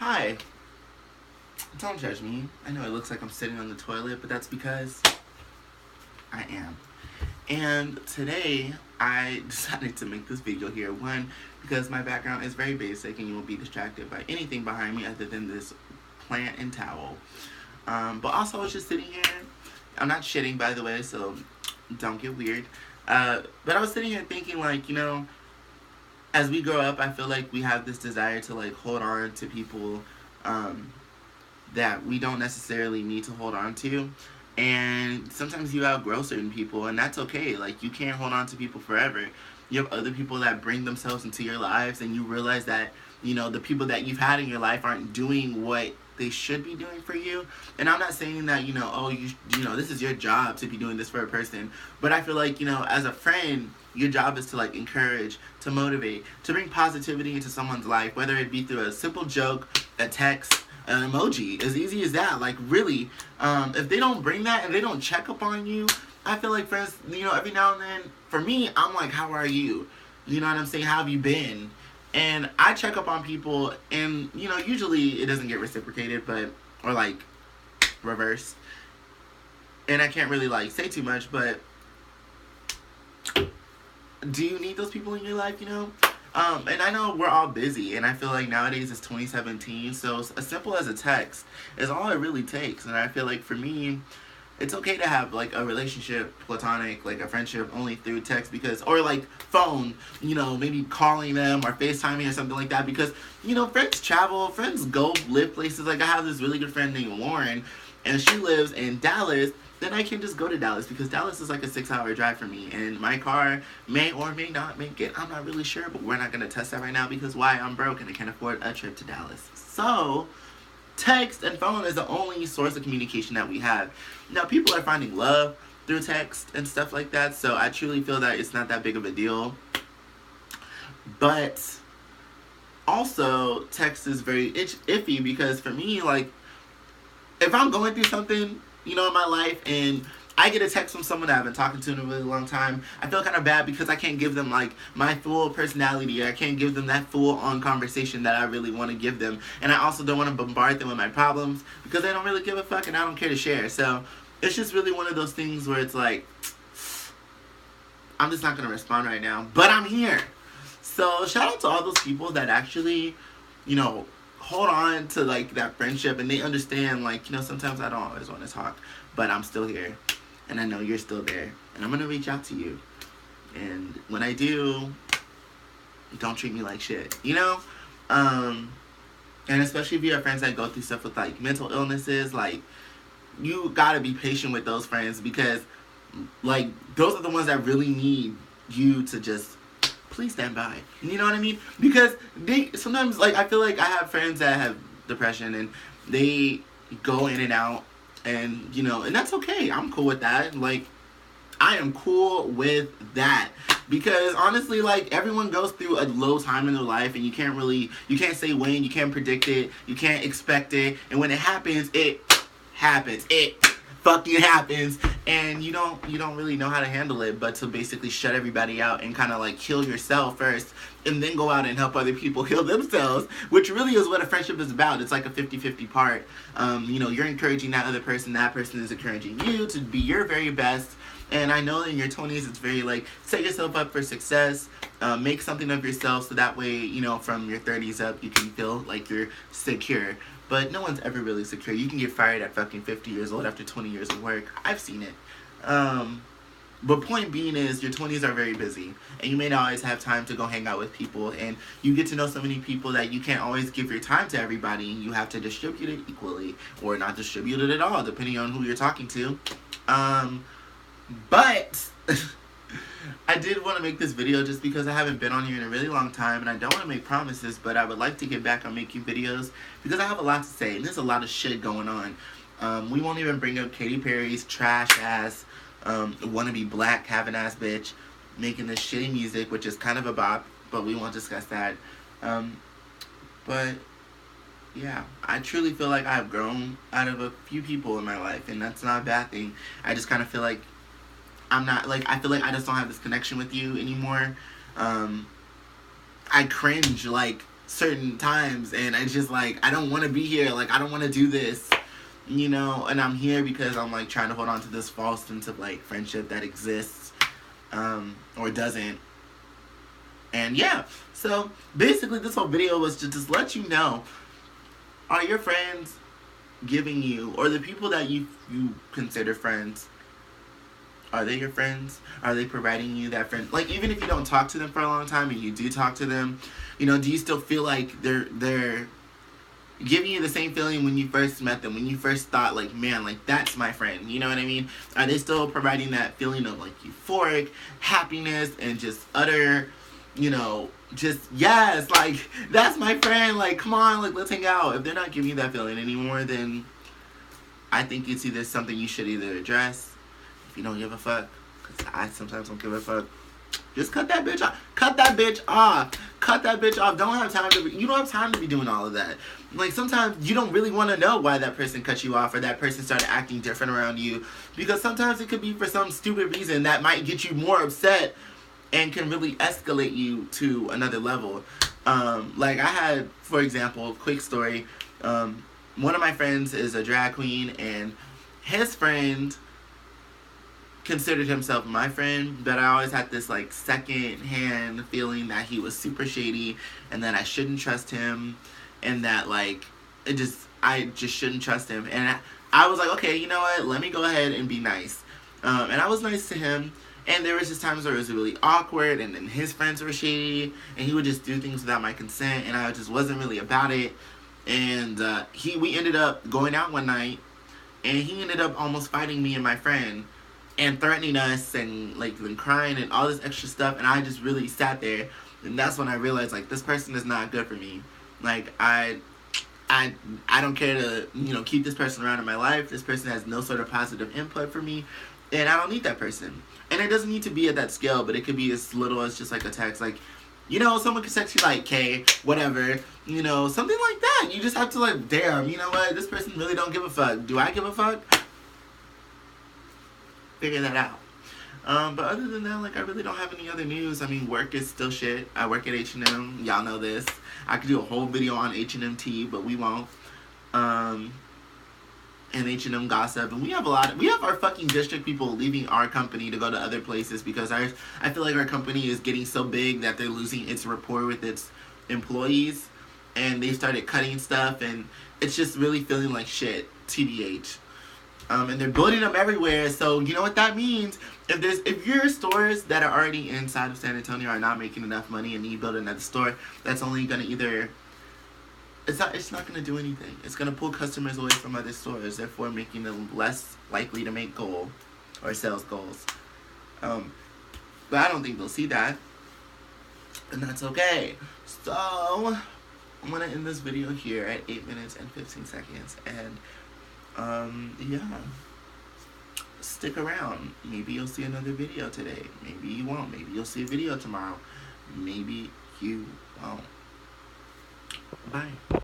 Hi. Don't judge me. I know it looks like I'm sitting on the toilet, but that's because I am. And today, I decided to make this video here. One, because my background is very basic and you won't be distracted by anything behind me other than this plant and towel. But also, I was just sitting here. I'm not shitting, by the way, so don't get weird. But I was sitting here thinking, like, as we grow up, I feel like we have this desire to, like, hold on to people that we don't necessarily need to hold on to. And sometimes you outgrow certain people, and that's okay. Like, you can't hold on to people forever. You have other people that bring themselves into your lives, and you realize that, the people that you've had in your life aren't doing what they should be doing for you. And I'm not saying that, this is your job to be doing this for a person. But I feel like, as a friend, your job is to, like, encourage, to motivate, to bring positivity into someone's life, whether it be through a simple joke, a text, an emoji, as easy as that. Like, really, if they don't bring that and they don't check up on you, I feel like friends, every now and then, for me, I'm like, how are you? You know what I'm saying? How have you been? And I check up on people, and, usually it doesn't get reciprocated, or, like, reversed. And I can't really, like, say too much, but do you need those people in your life, And I know we're all busy, and I feel like nowadays it's 2017, so as simple as a text is all it really takes. And I feel like for me, it's okay to have, like, a relationship, platonic, like a friendship only through text, or like phone, maybe calling them or FaceTiming or something like that, because, friends travel, friends go live places. Like, I have this really good friend named Lauren, and she lives in Dallas. Then I can just go to Dallas, because Dallas is like a 6-hour drive for me, and my car may or may not make it. I'm not really sure, but we're not going to test that right now, because why? I'm broke and I can't afford a trip to Dallas. So, text and phone is the only source of communication that we have. Now, people are finding love through text and stuff like that, so I truly feel that it's not that big of a deal. But also, text is very iffy, because for me, like, if I'm going through something, in my life, and I get a text from someone that I've been talking to in a really long time, I feel kind of bad, because I can't give them, like, my full personality. I can't give them that full-on conversation that I really want to give them. And I also don't want to bombard them with my problems, because they don't really give a fuck and I don't care to share. So it's just really one of those things where it's like, I'm just not going to respond right now, but I'm here. So shout out to all those people that actually, hold on to, like, that friendship, and they understand, like, sometimes I don't always want to talk, but I'm still here, and I know you're still there, and I'm going to reach out to you, and when I do, don't treat me like shit, and especially if you have friends that go through stuff with, like, mental illnesses, like, you gotta be patient with those friends, because, like, those are the ones that really need you to just please stand by. You know what I mean? Because they sometimes, like, I feel like I have friends that have depression, and they go in and out, and, and that's okay. I'm cool with that. Like, I am cool with that. Because, honestly, like, everyone goes through a low time in their life, and you can't say when, you can't predict it, you can't expect it, and when it happens, it happens. It fucking happens, and you don't really know how to handle it, but to basically shut everybody out and kind of, like, heal yourself first, and then go out and help other people heal themselves, which really is what a friendship is about. It's like a 50-50 part. You're encouraging that other person is encouraging you to be your very best. And I know in your 20s it's very, like, set yourself up for success, make something of yourself, so that way, from your 30s up, you can feel like you're secure. But no one's ever really secure. You can get fired at fucking 50 years old after 20 years of work. I've seen it. But point being is, your 20s are very busy, and you may not always have time to go hang out with people, and you get to know so many people that you can't always give your time to everybody. You have to distribute it equally, or not distribute it at all, depending on who you're talking to. But I did want to make this video just because I haven't been on here in a really long time, and I don't want to make promises, but I would like to get back on making videos, because I have a lot to say, and there's a lot of shit going on. We won't even bring up Katy Perry's trash ass, wannabe black having ass bitch making this shitty music, which is kind of a bop, but we won't discuss that. But yeah, I truly feel like I've grown out of a few people in my life, and that's not a bad thing. I just kind of feel like I feel like I just don't have this connection with you anymore. I cringe, like, certain times, and it's just like, I don't want to be here, like I don't want to do this, you know, and I'm here because I'm like trying to hold on to this false sense of like friendship that exists, or doesn't. And yeah, so basically this whole video was to just let you know, are your friends giving you, or the people that you consider friends, are they your friends? Are they providing you that friend? Like, even if you don't talk to them for a long time and you do talk to them, you know, do you still feel like they're giving you the same feeling when you first met them, when you first thought like, man, like that's my friend, you know what I mean? Are they still providing that feeling of like euphoric happiness and just utter, you know, just, yes, like that's my friend, like come on, like let's hang out? If they're not giving you that feeling anymore, then I think it's either something you should either address, if you don't give a fuck, because I sometimes don't give a fuck. Just cut that bitch off. Cut that bitch off. Cut that bitch off. Don't have time to you don't have time to be doing all of that. Like, sometimes you don't really want to know why that person cut you off or that person started acting different around you. Because sometimes it could be for some stupid reason that might get you more upset and can really escalate you to another level. Like, I had, for example, quick story. One of my friends is a drag queen, and his friend considered himself my friend, but I always had this like second hand feeling that he was super shady and that I shouldn't trust him, and that like I just shouldn't trust him. And I was like, okay, you know what, let me go ahead and be nice. And I was nice to him, and there was just times where it was really awkward, and then his friends were shady, and he would just do things without my consent, and I just wasn't really about it. And we ended up going out one night, and he ended up almost fighting me and my friend, and threatening us, and like then crying and all this extra stuff. And I just really sat there, and that's when I realized like this person is not good for me. Like I don't care to, you know, keep this person around in my life. This person has no sort of positive input for me, and I don't need that person. And it doesn't need to be at that scale, but it could be as little as just like a text, like, you know, someone could text you like, "K, whatever," you know, something like that. You just have to like, damn, you know what, this person really don't give a fuck. Do I give a fuck? Figure that out. But other than that, like, I really don't have any other news. I mean, work is still shit. I work at H&M. Y'all know this. I could do a whole video on H&M tea, but we won't. And H&M gossip. And we have our fucking district people leaving our company to go to other places because I feel like our company is getting so big that they're losing its rapport with its employees. And they started cutting stuff, and it's just really feeling like shit, TBH. And they're building them everywhere, so you know what that means. If your stores that are already inside of San Antonio are not making enough money and you build another store, that's only gonna it's not gonna do anything. It's gonna pull customers away from other stores, therefore making them less likely to make sales goals. But I don't think they'll see that, and that's okay. So I'm gonna end this video here at 8 minutes and 15 seconds, and yeah, stick around. Maybe you'll see another video today. Maybe you won't. Maybe you'll see a video tomorrow. Maybe you won't. Bye.